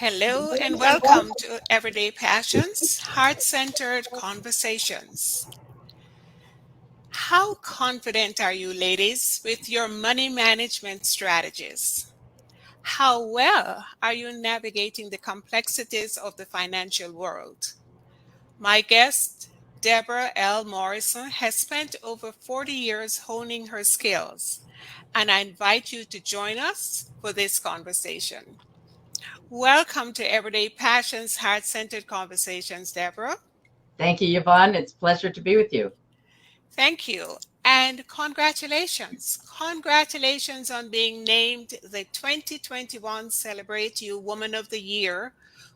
Hello and welcome to Everyday Passions, Heart Centered Conversations. How confident are you, ladies, with your money management strategies? How well are you navigating the complexities of the financial world? My guest, Debra L Morrison, has spent over 40 years honing her skills, and I invite you to join us for this conversation. Welcome to Everyday Passions, Heart Centered Conversations, Deborah. Thank you, Yvonne. It's a pleasure to be with you. Thank you. And congratulations. Congratulations on being named the 2021 Celebrate You Woman of the Year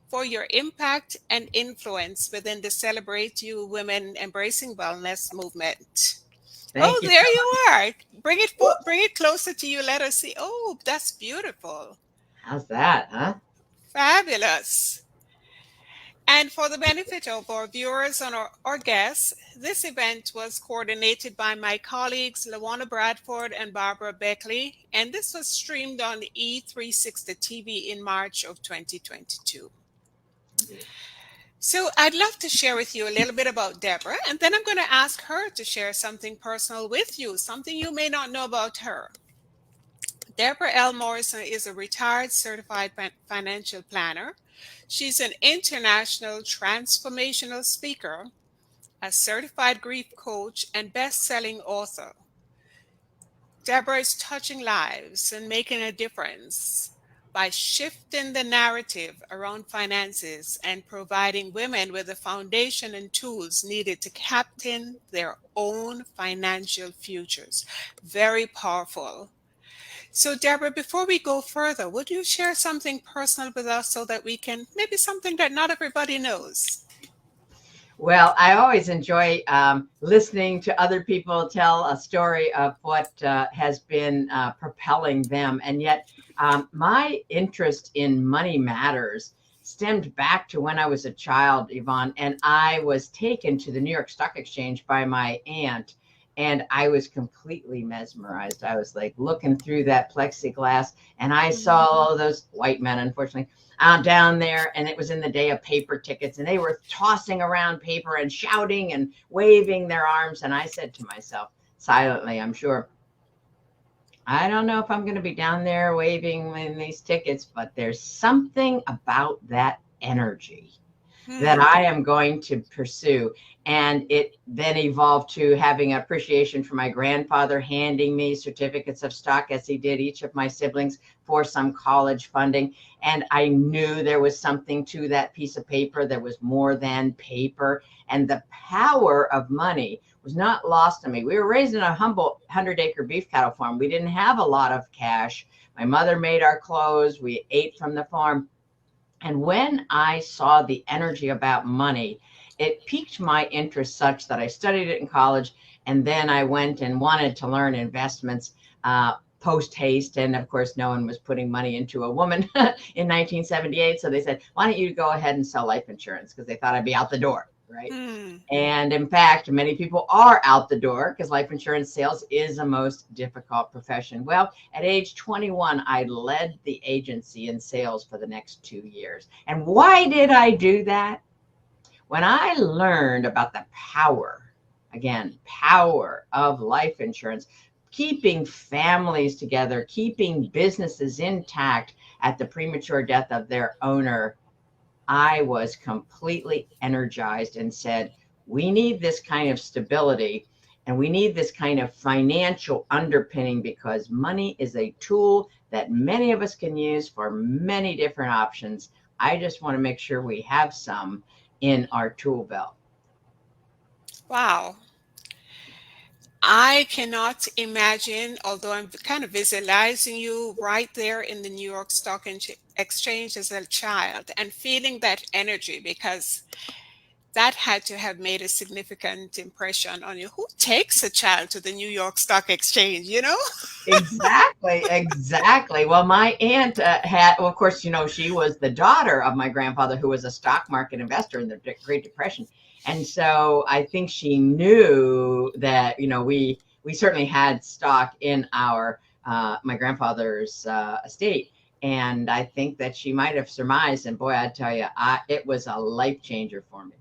for your impact and influence within the Celebrate You Women Embracing Wellness movement. Oh, Thank you there so you are. Bring it closer to you. Let us see. Oh, that's beautiful. much. How's that, huh? Fabulous. And for the benefit of our viewers and our guests, this event was coordinated by my colleagues Lawana Bradford and Barbara Beckley, and this was streamed on E360 TV in March of 2022. So I'd love to share with you a little bit about Deborah, and then I'm going to ask her to share something personal with you, something you may not know about her. Debra L Morrison is a retired certified financial planner. She's an international transformational speaker, a certified grief coach, and best-selling author. Deborah is touching lives and making a difference by shifting the narrative around finances and providing women with the foundation and tools needed to captain their own financial futures. Very powerful. So, Deborah, before we go further, would you share something personal with us so that we can, maybe something that not everybody knows? Well, I always enjoy listening to other people tell a story of what has been propelling them. And yet, my interest in money matters stemmed back to when I was a child, Yvonne, and I was taken to the New York Stock Exchange by my aunt. And I was completely mesmerized. I was like looking through that plexiglass, and I saw all those white men, unfortunately, down there, and it was in the day of paper tickets, and they were tossing around paper and shouting and waving their arms. And I said to myself, silently, I'm sure, I don't know if I'm going to be down there waving in these tickets, but there's something about that energy that I am going to pursue. And it then evolved to having appreciation for my grandfather handing me certificates of stock, as he did each of my siblings, for some college funding. And I knew there was something to that piece of paper. There was more than paper. And the power of money was not lost on me. We were raised in a humble 100-acre beef cattle farm. We didn't have a lot of cash. My mother made our clothes. We ate from the farm. And when I saw the energy about money, it piqued my interest such that I studied it in college. And then I went and wanted to learn investments post haste. And of course, no one was putting money into a woman in 1978. So they said, why don't you go ahead and sell life insurance? Because they thought I'd be out the door. Right. And in fact, many people are out the door because life insurance sales is a most difficult profession. Well, at age 21, I led the agency in sales for the next 2 years. And why did I do that? When I learned about the power of life insurance, keeping families together, keeping businesses intact at the premature death of their owner, I was completely energized and said, we need this kind of stability and we need this kind of financial underpinning, because money is a tool that many of us can use for many different options. I just want to make sure we have some in our tool belt. Wow. I cannot imagine, although I'm kind of visualizing you right there in the New York Stock Exchange as a child and feeling that energy, because that had to have made a significant impression on you. Who takes a child to the New York Stock Exchange, you know? Exactly. Well, my aunt had, well, of course, she was the daughter of my grandfather, who was a stock market investor in the Great Depression. And so I think she knew that, we certainly had stock in our, my grandfather's estate. And I think that she might have surmised. And boy, I tell you, it was a life changer for me.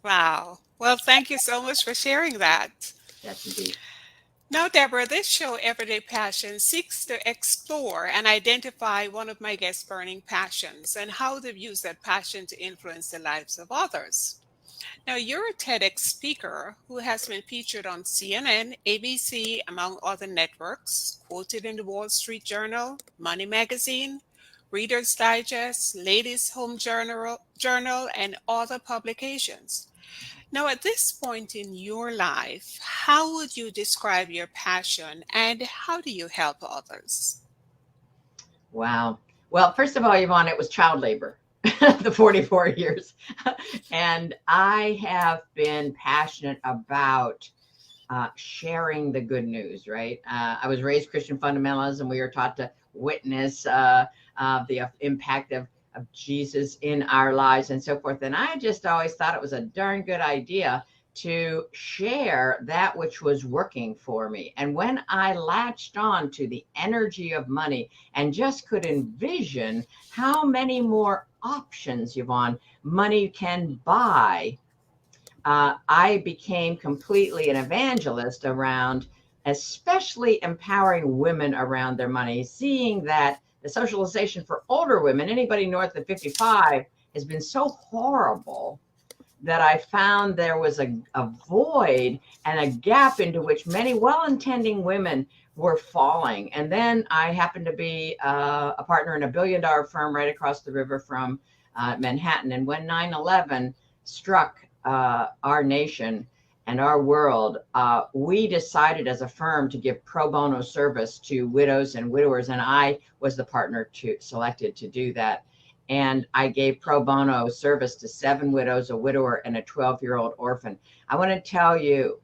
Wow. Well, thank you so much for sharing that. Yes, indeed. Now, Deborah, this show, Everyday Passion, seeks to explore and identify one of my guests' burning passions and how they've used that passion to influence the lives of others. Now, you're a TEDx speaker who has been featured on CNN, ABC, among other networks, quoted in the Wall Street Journal, Money Magazine, Reader's Digest, Ladies' Home Journal, and other publications. Now, at this point in your life, how would you describe your passion and how do you help others? Wow. Well, first of all, Yvonne, it was child labor, the 44 years. And I have been passionate about sharing the good news, right? I was raised Christian fundamentalism. We were taught to witness the impact of Jesus in our lives and so forth. And I just always thought it was a darn good idea to share that which was working for me. And when I latched on to the energy of money and just could envision how many more options, Yvonne, money can buy, I became completely an evangelist around, especially empowering women around their money, seeing that the socialization for older women, anybody north of 55, has been so horrible that I found there was a void and a gap into which many well-intending women were falling. And then I happened to be a partner in a billion-dollar firm right across the river from Manhattan. And when 9/11 struck our nation and our world, we decided as a firm to give pro bono service to widows and widowers. And I was the partner selected to do that. And I gave pro bono service to 7 widows, a widower, and a 12-year-old orphan. I want to tell you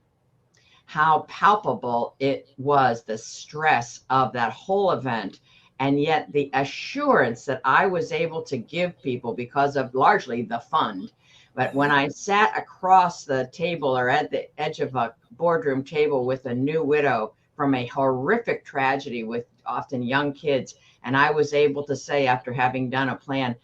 how palpable it was, the stress of that whole event, and yet the assurance that I was able to give people because of largely the fund. But when I sat across the table or at the edge of a boardroom table with a new widow from a horrific tragedy with often young kids, and I was able to say, after having done a plan,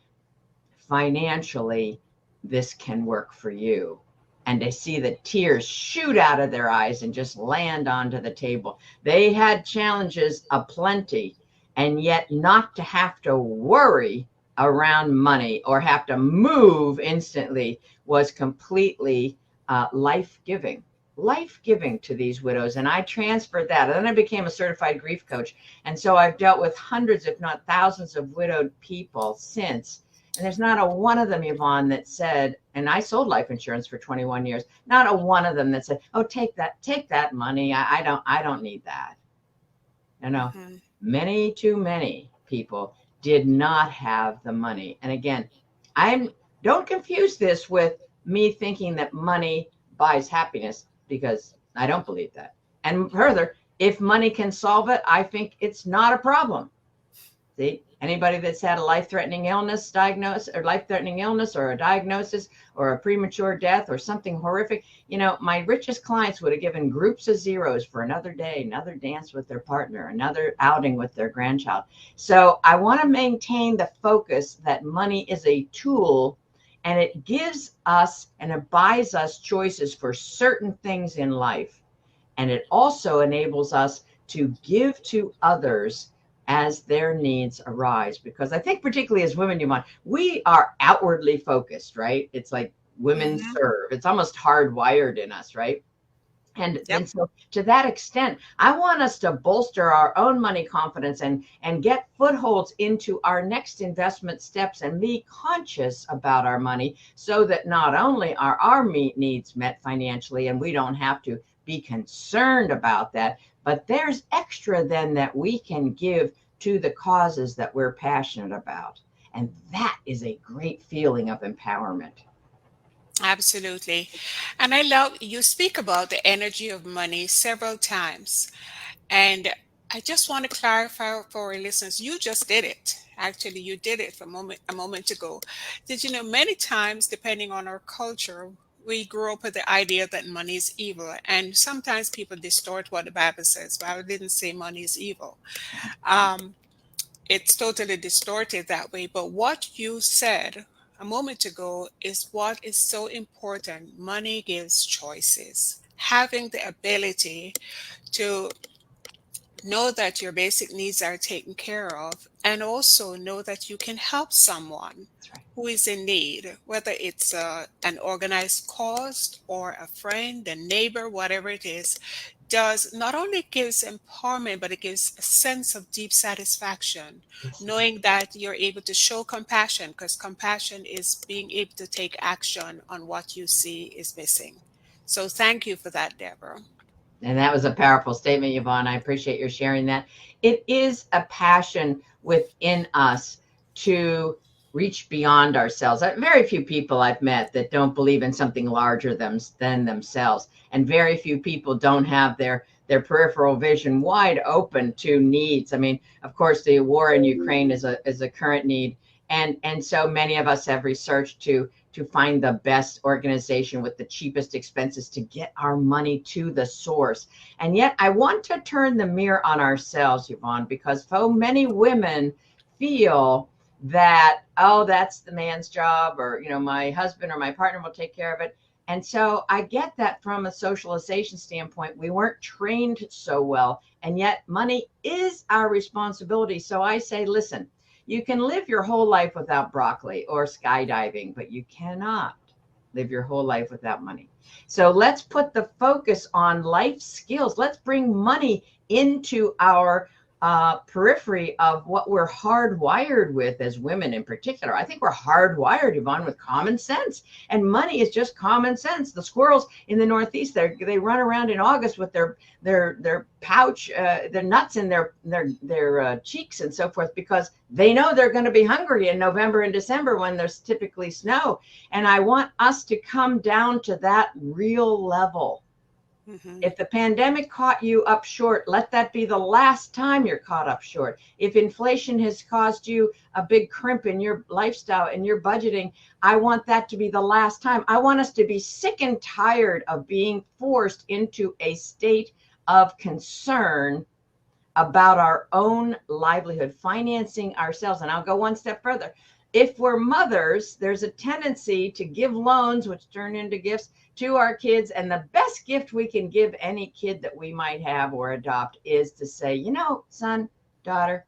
financially, this can work for you. And they see the tears shoot out of their eyes and just land onto the table. They had challenges aplenty, and yet not to have to worry around money or have to move instantly was completely life-giving to these widows. And I transferred that. And then I became a certified grief coach. And so I've dealt with hundreds, if not thousands, of widowed people since. And there's not a one of them, Yvonne, that said, and I sold life insurance for 21 years, not a one of them that said, oh, take that money. I don't need that. Mhm. Many too many people did not have the money. And again, I'm don't confuse this with me thinking that money buys happiness, because I don't believe that. And further, if money can solve it, I think it's not a problem. See, anybody that's had a life-threatening illness or a diagnosis or a premature death or something horrific, my richest clients would have given groups of zeros for another day, another dance with their partner, another outing with their grandchild. So I want to maintain the focus that money is a tool, and it gives us and it buys us choices for certain things in life. And it also enables us to give to others as their needs arise. Because I think particularly as women, we are outwardly focused, right? It's like women Mhm. serve. It's almost hardwired in us, right? And Yep. so to that extent, I want us to bolster our own money confidence and get footholds into our next investment steps and be conscious about our money, so that not only are our needs met financially and we don't have to be concerned about that, but there's extra then that we can give to the causes that we're passionate about. And that is a great feeling of empowerment. Absolutely. And I love you speak about the energy of money several times. And I just want to clarify for our listeners, you just did it. Actually, you did it a moment ago. Did you know many times, depending on our culture, we grew up with the idea that money is evil. And sometimes people distort what the Bible says. The Bible didn't say money is evil. Um, it's totally distorted that way. But what you said a moment ago is what is so important. Money gives choices. Having the ability to know that your basic needs are taken care of, and also know that you can help someone That's right. who is in need, whether it's an organized cause or a friend, a neighbor, whatever it is, does not only gives empowerment, but it gives a sense of deep satisfaction, Yes, it knowing that you're able to show compassion, because compassion is being able to take action on what you see is missing. So thank you for that, Deborah. And that was a powerful statement, Yvonne. I appreciate your sharing that. It is a passion within us to reach beyond ourselves. Very few people I've met that don't believe in something larger than themselves. And very few people don't have their peripheral vision wide open to needs. I mean, of course, the war in Ukraine is a current need. And so many of us have researched to find the best organization with the cheapest expenses to get our money to the source. And yet I want to turn the mirror on ourselves, Yvonne, because so many women feel that, oh, that's the man's job, or, you know, my husband or my partner will take care of it. And so I get that from a socialization standpoint. We weren't trained so well, and yet money is our responsibility. So I say, listen, you can live your whole life without broccoli or skydiving, but you cannot live your whole life without money. So let's put the focus on life skills. Let's bring money into our periphery of what we're hardwired with as women in particular. I think we're hardwired, Yvonne, with common sense, and money is just common sense. The squirrels in the Northeast, they run around in August with their pouch, their nuts in their cheeks and so forth, because they know they're going to be hungry in November and December when there's typically snow. And I want us to come down to that real level. Hmm. If the pandemic caught you up short, let that be the last time you're caught up short. If inflation has caused you a big crimp in your lifestyle and your budgeting, I want that to be the last time. I want us to be sick and tired of being forced into a state of concern about our own livelihood, financing ourselves. And I'll go one step further. If we're mothers, there's a tendency to give loans, which turn into gifts to our kids. And the best gift we can give any kid that we might have or adopt is to say, you know, son, daughter,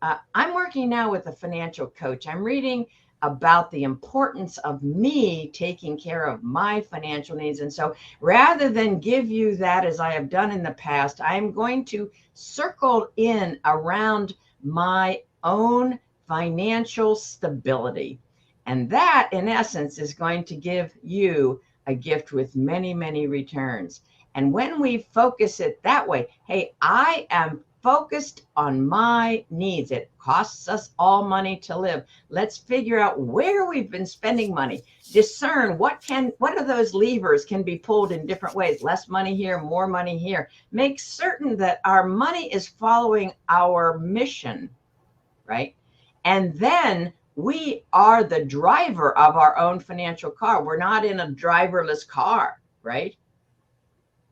I'm working now with a financial coach. I'm reading about the importance of me taking care of my financial needs. And so rather than give you that as I have done in the past, I'm going to circle in around my own financial stability. And that, in essence, is going to give you a gift with many, many returns. And when we focus it that way, hey, I am focused on my needs. It costs us all money to live. Let's figure out where we've been spending money. Discern what of those levers can be pulled in different ways. Less money here, more money here. Make certain that our money is following our mission, right? And then we are the driver of our own financial car. We're not in a driverless car, right?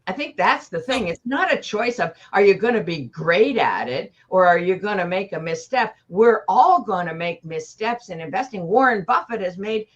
I think that's the So thing. It's not a choice of, are you going to be great at it or are you going to make a misstep? We're all going to make missteps in investing. Warren Buffett has made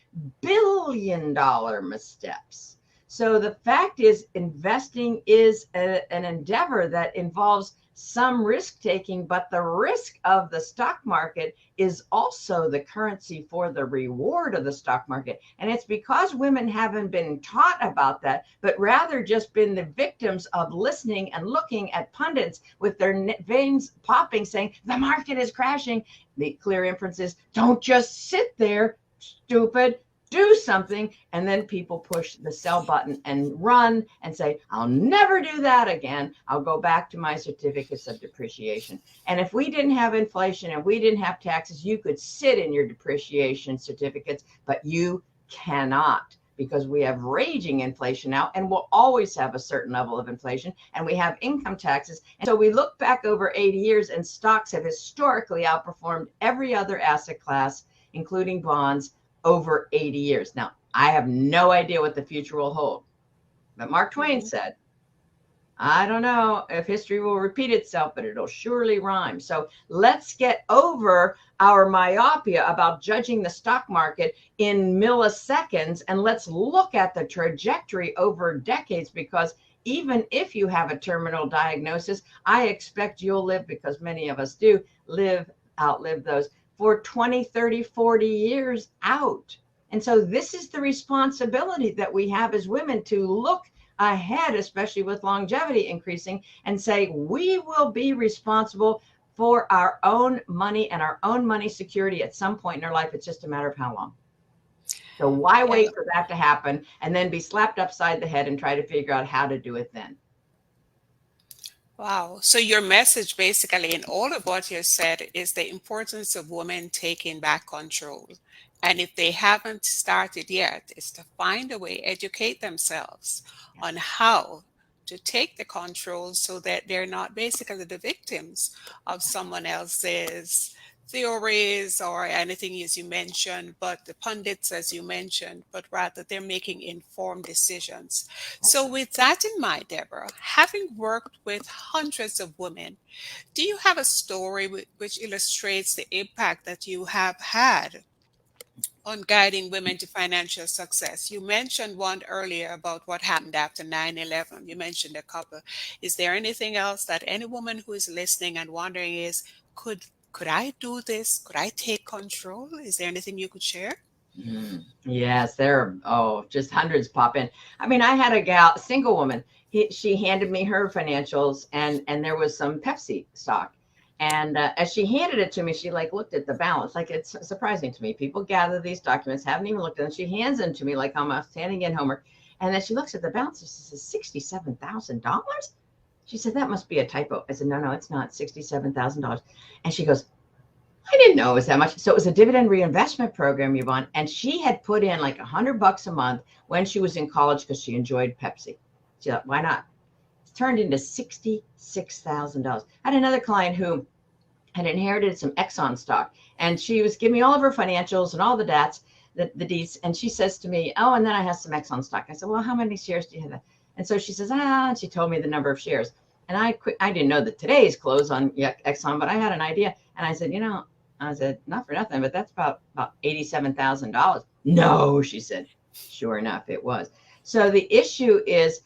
billion-dollar missteps. So the fact is, investing is an endeavor that involves some risk taking, but the risk of the stock market is also the currency for the reward of the stock market. And it's because women haven't been taught about that, but rather just been the victims of listening and looking at pundits with their veins popping, saying the market is crashing. The clear inference is, don't just sit there, stupid. Do something. And then people push the sell button and run and say, I'll never do that again. I'll go back to my certificates of depreciation. And if we didn't have inflation and we didn't have taxes, you could sit in your depreciation certificates, but you cannot, because we have raging inflation now and we'll always have a certain level of inflation, and we have income taxes. And so we look back over 80 years and stocks have historically outperformed every other asset class, including bonds, over 80 years. Now, I have no idea what the future will hold, but Mark Twain mhm. said, I don't know if history will repeat itself, but it'll surely rhyme. So let's get over our myopia about judging the stock market in milliseconds, and let's look at the trajectory over decades, because even if you have a terminal diagnosis, I expect you'll live, because many of us do outlive those, for 20, 30, 40 years out. And so this is the responsibility that we have as women, to look ahead, especially with longevity increasing, and say we will be responsible for our own money and our own money security at some point in our life. It's just a matter of how long. So why wait for that to happen and then be slapped upside the head and try to figure out how to do it then? Wow. So your message basically in all of what you said is the importance of women taking back control. And if they haven't started yet, is to find a way, educate themselves on how to take the control so that they're not basically the victims of someone else's theories or anything as you mentioned, but the pundits as you mentioned, but rather they're making informed decisions. So with that in mind, Deborah, having worked with hundreds of women, do you have a story which illustrates the impact that you have had on guiding women to financial success? You mentioned one earlier about what happened after 9/11. You mentioned a couple. Is there anything else that any woman who is listening and wondering is, could I do this? Could I take control? Is there anything you could share? Yes, there are, just hundreds pop in. I mean, I had a gal, a single woman, she handed me her financials, and there was some Pepsi stock. And as she handed it to me, she like looked at the balance. Like, it's surprising to me. People gather these documents, haven't even looked at them. She hands them to me like I'm standing in homework. And then she looks at the balance. She says, $67,000? She said, that must be a typo. I said, no, it's not, $67,000. And she goes, I didn't know it was that much. So it was a dividend reinvestment program, Yvonne. And she had put in like $100 a month when she was in college because she enjoyed Pepsi. She thought, why not? It turned into $66,000. I had another client who had inherited some Exxon stock, and she was giving me all of her financials and all the dats, the deeds. And she says to me, oh, and then I have some Exxon stock. I said, well, how many shares do you have? And so she says, and she told me the number of shares. And I didn't know that today's close on Exxon, but I had an idea. And I said, I said, not for nothing, but that's about $87,000. No, she said. Sure enough, it was. So the issue is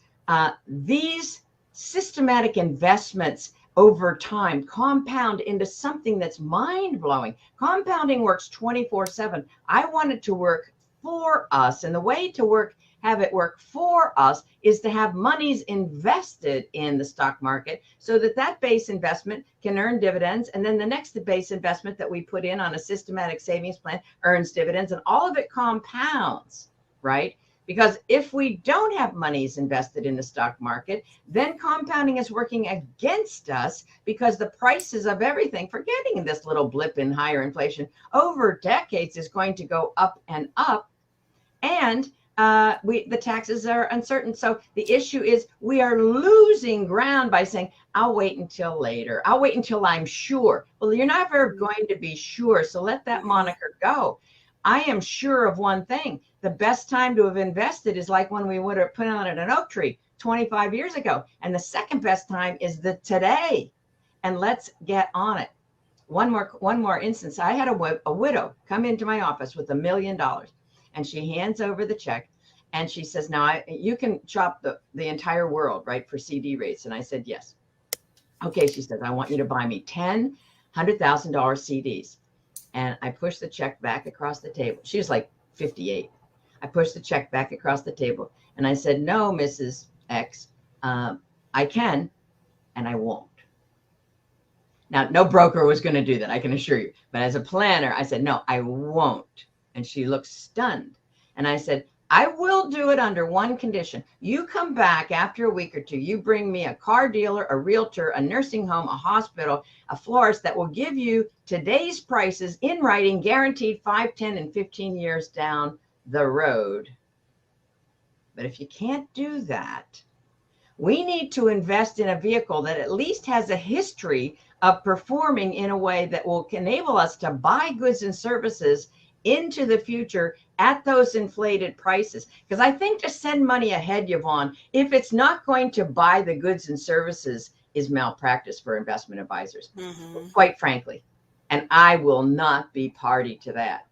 these systematic investments over time compound into something that's mind-blowing. Compounding works 24/7. I want it to work for us, and the way to have it work for us is to have monies invested in the stock market so that base investment can earn dividends. And then the next base investment that we put in on a systematic savings plan earns dividends, and all of it compounds, right? Because if we don't have monies invested in the stock market, then compounding is working against us, because the prices of everything, forgetting this little blip in higher inflation, over decades is going to go up and up. And the taxes are uncertain. So the issue is we are losing ground by saying, I'll wait until later. I'll wait until I'm sure. Well, you're never going to be sure. So let that moniker go. I am sure of one thing. The best time to have invested is like when we would have put on an oak tree 25 years ago. And the second best time is the today. And let's get on it. One more instance. I had a widow come into my office with $1 million. And she hands over the check, and she says, now you can shop the entire world, right, for CD rates. And I said, yes. Okay, she says, I want you to buy me 10 $100,000 CDs. And I pushed the check back across the table. She was like 58. I pushed the check back across the table. And I said, no, Mrs. X, I can, and I won't. Now, no broker was going to do that, I can assure you. But as a planner, I said, no, I won't. And she looked stunned. And I said, I will do it under one condition. You come back after a week or two. You bring me a car dealer, a realtor, a nursing home, a hospital, a florist that will give you today's prices in writing, guaranteed 5, 10, and 15 years down the road. But if you can't do that, we need to invest in a vehicle that at least has a history of performing in a way that will enable us to buy goods and services into the future at those inflated prices. Because I think to send money ahead, Yvonne, if it's not going to buy the goods and services, is malpractice for investment advisors, quite frankly. And I will not be party to that.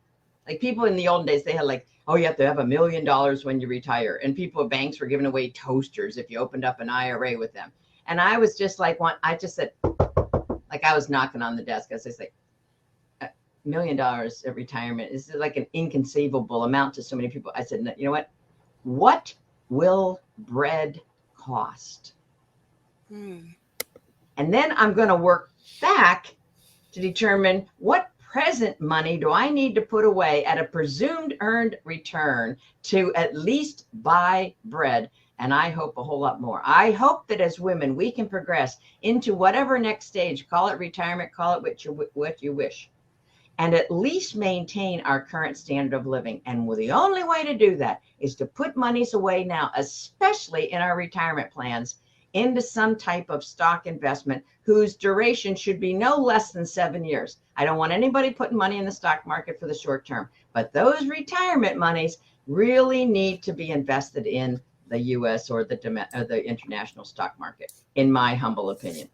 Like people in the olden days, they had like, oh, you have to have $1 million when you retire. And people, banks were giving away toasters if you opened up an IRA with them. And I was just like, I just said, like I was knocking on the desk. I was just like, $1 million at retirement is like an inconceivable amount to so many people. I said, you know what will bread cost? And then I'm going to work back to determine what present money do I need to put away at a presumed earned return to at least buy bread. And I hope a whole lot more. I hope that as women, we can progress into whatever next stage, call it retirement, call it what you wish, and at least maintain our current standard of living. And the only way to do that is to put monies away now, especially in our retirement plans, into some type of stock investment whose duration should be no less than 7 years. I don't want anybody putting money in the stock market for the short term, but those retirement monies really need to be invested in the US or the international stock market, in my humble opinion.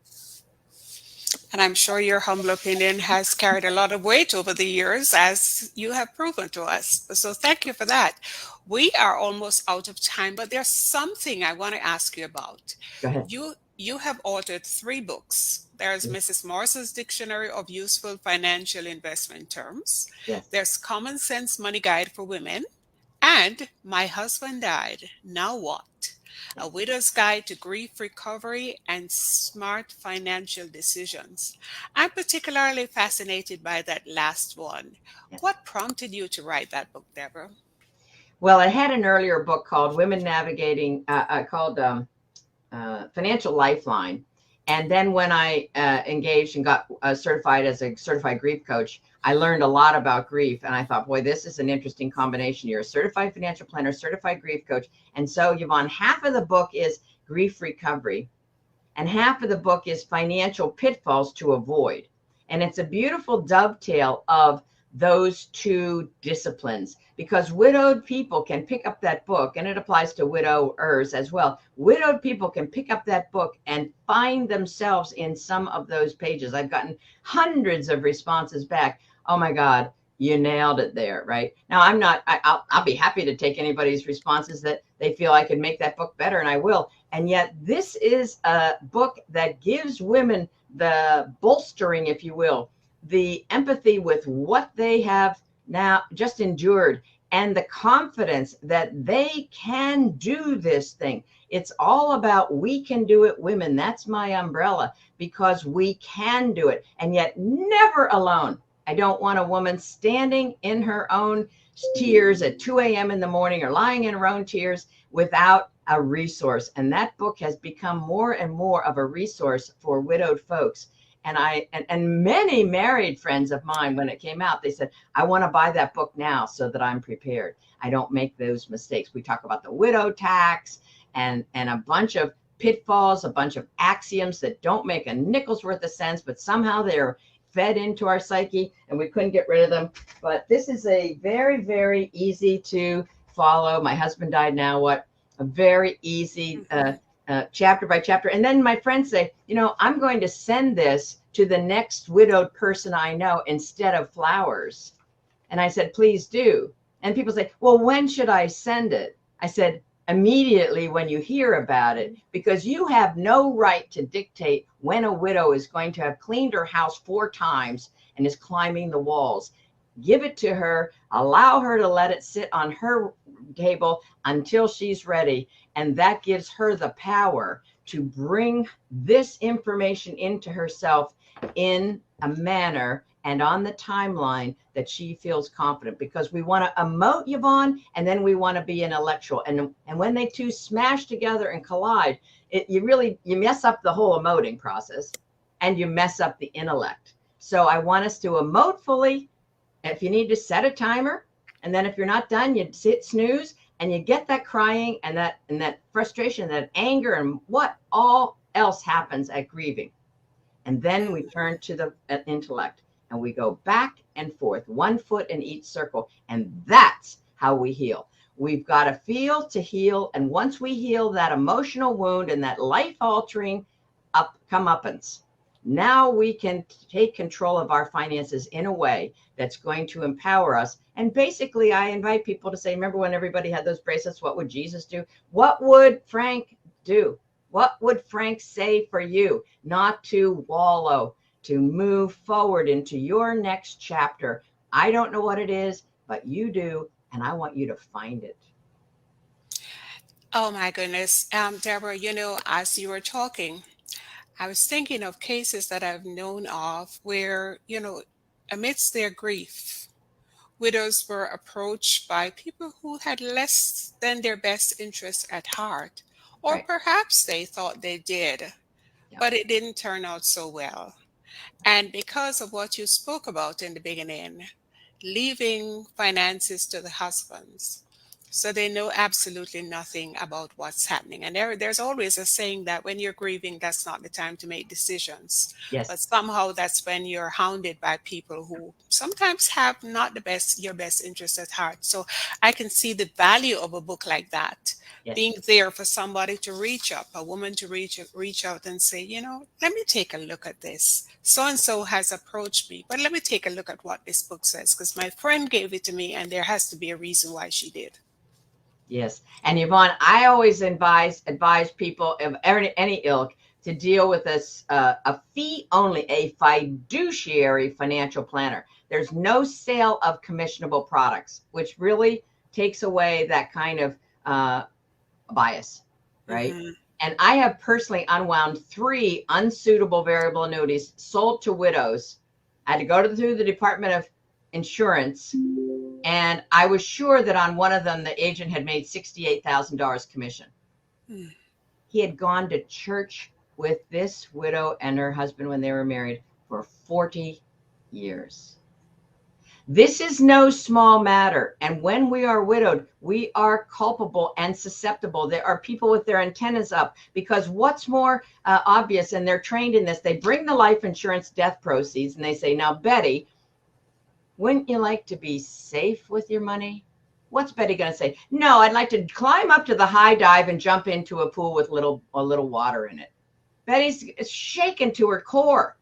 And I'm sure your humble opinion has carried a lot of weight over the years, as you have proven to us. So thank you for that. We are almost out of time, but there's something I want to ask you about. Go ahead. You have authored 3 books. There's Mrs. Morrison's Dictionary of Useful Financial Investment Terms. Yes. There's Common Sense Money Guide for Women. And My Husband Died, Now What? A Widow's Guide to Grief Recovery and Smart Financial Decisions. I'm particularly fascinated by that last one. Yes. What prompted you to write that book, Debra? Well, I had an earlier book called Women Navigating, Financial Lifeline. And then when I engaged and got certified as a certified grief coach, I learned a lot about grief. And I thought, boy, this is an interesting combination. You're a certified financial planner, certified grief coach. And so, Yvonne, half of the book is grief recovery, and half of the book is financial pitfalls to avoid. And it's a beautiful dovetail of those 2 disciplines, because widowed people can pick up that book, and it applies to widowers as well. Widowed people can pick up that book and find themselves in some of those pages. I've gotten hundreds of responses back. Oh my God, you nailed it there, right? Now, I'll be happy to take anybody's responses that they feel I can make that book better, and I will. And yet this is a book that gives women the bolstering, if you will, the empathy with what they have now just endured, and the confidence that they can do this thing. It's all about we can do it, women. That's my umbrella, because we can do it, and yet never alone. I don't want a woman standing in her own tears at 2 a.m. in the morning or lying in her own tears without a resource. And that book has become more and more of a resource for widowed folks. And many married friends of mine, when it came out, they said, I want to buy that book now so that I'm prepared. I don't make those mistakes. We talk about the widow tax and a bunch of pitfalls, a bunch of axioms that don't make a nickel's worth of sense, but somehow they're fed into our psyche and we couldn't get rid of them. But this is a very, very easy to follow. My Husband Died, Now What? A very easy chapter by chapter. And then my friends say, I'm going to send this to the next widowed person I know instead of flowers. And I said, please do. And people say, well, when should I send it? I said, immediately when you hear about it, because you have no right to dictate when a widow is going to have cleaned her house 4 times and is climbing the walls. Give it to her, allow her to let it sit on her table until she's ready. And that gives her the power to bring this information into herself in a manner and on the timeline that she feels confident, because we want to emote, Yvonne, and then we want to be intellectual. And when they 2 smash together and collide, you mess up the whole emoting process and you mess up the intellect. So I want us to emote fully. If you need to set a timer, and then if you're not done, you hit snooze, and you get that crying and that frustration, that anger, and what all else happens at grieving. And then we turn to the intellect. and we go back and forth, 1 foot in each circle. And that's how we heal. We've got to feel to heal. And once we heal that emotional wound and that life-altering comeuppance, now we can take control of our finances in a way that's going to empower us. And basically, I invite people to say, remember when everybody had those bracelets, what would Jesus do? What would Frank do? What would Frank say for you? Not to wallow, to move forward into your next chapter. I don't know what it is, but you do, and I want you to find it. Oh my goodness. Deborah, as you were talking, I was thinking of cases that I've known of where, amidst their grief, widows were approached by people who had less than their best interests at heart, or Right. perhaps they thought they did, Yep. but it didn't turn out so well. And because of what you spoke about in the beginning, leaving finances to the husbands. So they know absolutely nothing about what's happening. And there's always a saying that when you're grieving, that's not the time to make decisions. Yes. But somehow that's when you're hounded by people who sometimes have not your best interest at heart. So I can see the value of a book like that. Yes. Being there for somebody to reach up, a woman to reach out and say, let me take a look at this. So-and-so has approached me, but let me take a look at what this book says, because my friend gave it to me and there has to be a reason why she did. Yes. And Yvonne, I always advise people of any ilk to deal with this, a fee only, a fiduciary financial planner. There's no sale of commissionable products, which really takes away that kind of bias, right? Mm-hmm. And I have personally unwound 3 unsuitable variable annuities sold to widows. I had to go through the Department of Insurance, and I was sure that on one of them, the agent had made $68,000 commission. He had gone to church with this widow and her husband when they were married for 40 years. This is no small matter. And when we are widowed, we are culpable and susceptible. There are people with their antennas up, because what's more obvious, and they're trained in this, they bring the life insurance death proceeds and they say, now, Betty, wouldn't you like to be safe with your money? What's Betty going to say? No, I'd like to climb up to the high dive and jump into a pool with a little water in it. Betty's shaken to her core.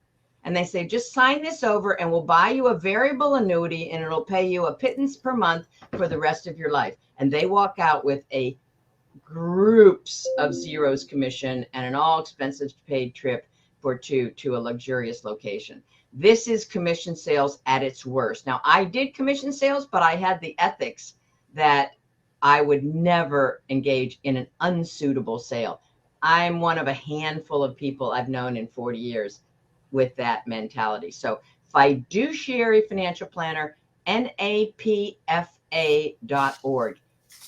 And they say, just sign this over and we'll buy you a variable annuity and it'll pay you a pittance per month for the rest of your life. And they walk out with a groups of zeros commission and an all expenses paid trip to a luxurious location. This is commission sales at its worst. Now, I did commission sales, but I had the ethics that I would never engage in an unsuitable sale. I'm one of a handful of people I've known in 40 years with that mentality. So fiduciary financial planner, NAPFA.org,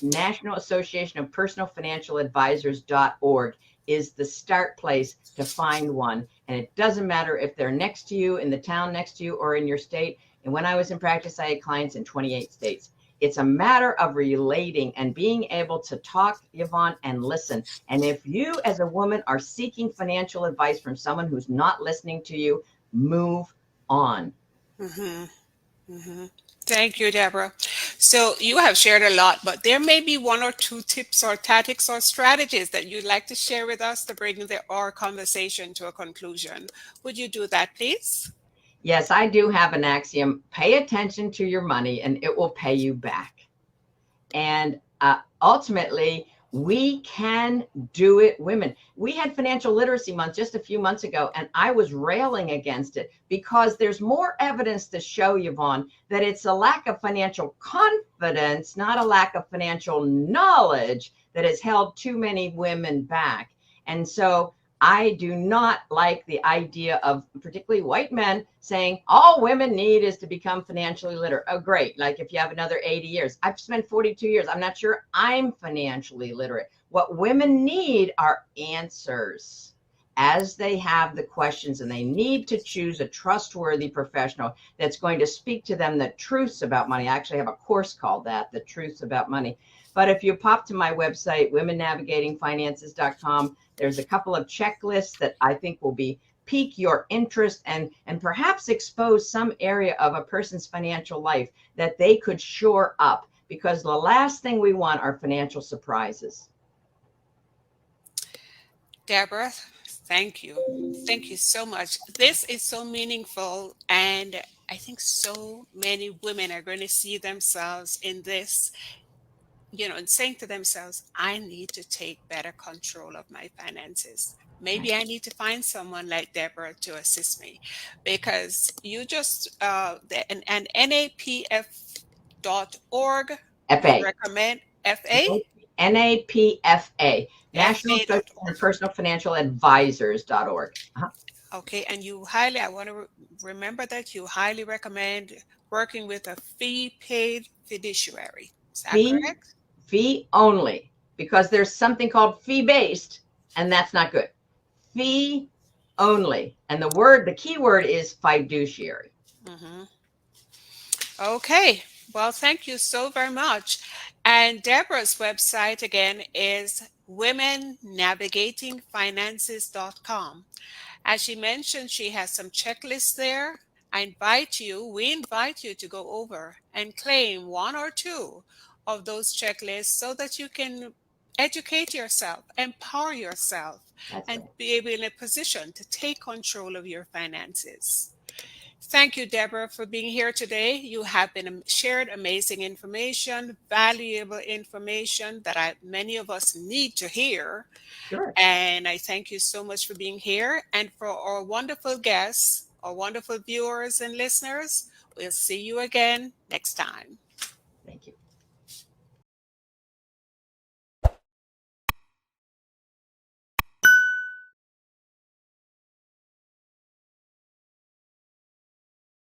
National Association of Personal Financial Advisors.org is the start place to find one. And it doesn't matter if they're next to you, in the town next to you, or in your state. And when I was in practice, I had clients in 28 states. It's a matter of relating and being able to talk, Yvonne, and listen. And if you as a woman are seeking financial advice from someone who's not listening to you, move on. Mm-hmm. Mm-hmm. Thank you, Deborah. So you have shared a lot, but there may be 1 or 2 tips or tactics or strategies that you'd like to share with us to bring our conversation to a conclusion. Would you do that, please? Yes, I do have an axiom. Pay attention to your money and it will pay you back. And ultimately, we can do it, women. We had Financial Literacy Month just a few months ago, and I was railing against it because there's more evidence to show, Yvonne, that it's a lack of financial confidence, not a lack of financial knowledge, that has held too many women back. And so I do not like the idea of particularly white men saying all women need is to become financially literate. Oh, great. Like if you have another 80 years, I've spent 42 years. I'm not sure I'm financially literate. What women need are answers as they have the questions, and they need to choose a trustworthy professional that's going to speak to them the truths about money. I actually have a course called that, The Truths About Money. But if you pop to my website, womennavigatingfinances.com, there's a couple of checklists that I think will be pique your interest and perhaps expose some area of a person's financial life that they could shore up, because the last thing we want are financial surprises. Deborah, thank you. Thank you so much. This is so meaningful, and I think so many women are going to see themselves in this, and saying to themselves, I need to take better control of my finances. Right. Maybe I need to find someone like Deborah to assist me, because you just, and NAPF.org would FA. recommend FA, NAPFA, National Social and FA.org. Personal Financial Advisors.org. Okay, and I want to remember that you highly recommend working with a fee paid fiduciary. Is that Fee, correct? fee only, because there's something called fee based, and that's not good. Fee only. And the key word is fiduciary. Mm-hmm. Okay, well, thank you so very much. And Deborah's website again is womennavigatingfinances.com. As she mentioned, she has some checklists there. We invite you to go over and claim one or two of those checklists so that you can educate yourself, empower yourself, That's and right. be able in a position to take control of your finances. Thank you, Deborah, for being here today. You have been shared amazing information, valuable information that many of us need to hear. Sure. And I thank you so much for being here. And for our wonderful guests, our wonderful viewers and listeners, we'll see you again next time.